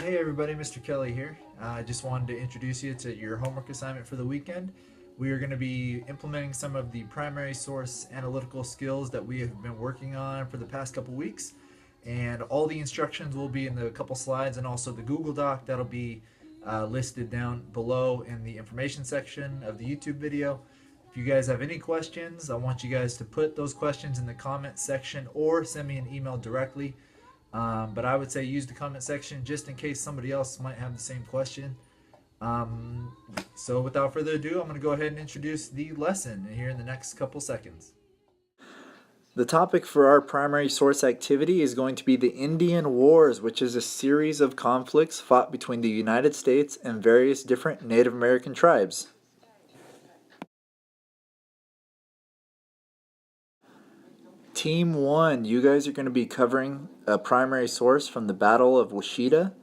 Hey everybody, Mr. Kelly here. I just wanted to introduce you to your homework assignment for the weekend. We are going to be implementing some of the primary source analytical skills that we have been working on for the past couple weeks. And all the instructions will be in the couple slides and also the Google Doc that'll be listed down below in the information section of the YouTube video. If you guys have any questions, I want you guys to put those questions in the comment section or send me an email directly. But I would say use the comment section just in case somebody else might have the same question. So without further ado, I'm going to go ahead and introduce the lesson here in the next couple seconds. The topic for our primary source activity is going to be the Indian Wars, which is a series of conflicts fought between the United States and various different Native American tribes. Team 1, you guys are going to be covering a primary source from the Battle of Washita.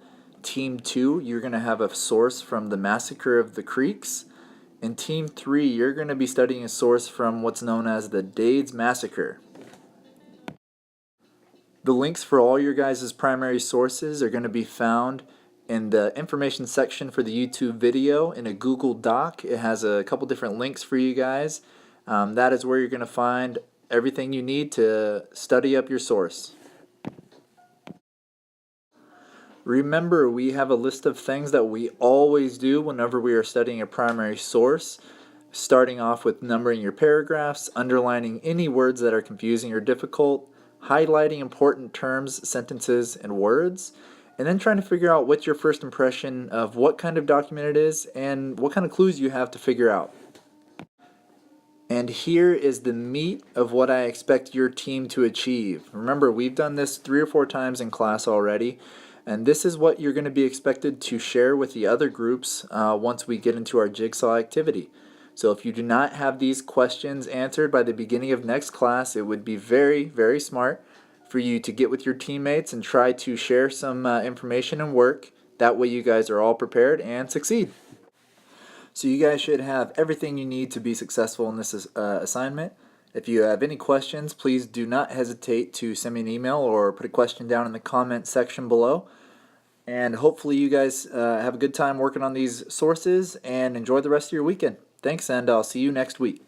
Team 2, you're going to have a source from the Massacre of the Creeks. And Team 3, you're going to be studying a source from what's known as the Dades Massacre. The links for all your guys' primary sources are going to be found in the information section for the YouTube video in a Google Doc. It has a couple different links for you guys. That is where you're going to find everything you need to study up your source. Remember, we have a list of things that we always do whenever we are studying a primary source, starting off with numbering your paragraphs, underlining any words that are confusing or difficult, highlighting important terms, sentences, and words, and then trying to figure out what's your first impression of what kind of document it is and what kind of clues you have to figure out. And here is the meat of what I expect your team to achieve. Remember, we've done this 3 or 4 times in class already, and this is what you're going to be expected to share with the other groups once we get into our jigsaw activity. So if you do not have these questions answered by the beginning of next class, it would be very, very smart for you to get with your teammates and try to share some information and work. That way you guys are all prepared and succeed. So you guys should have everything you need to be successful in this assignment. If you have any questions, please do not hesitate to send me an email or put a question down in the comment section below. And hopefully you guys have a good time working on these sources and enjoy the rest of your weekend. Thanks, and I'll see you next week.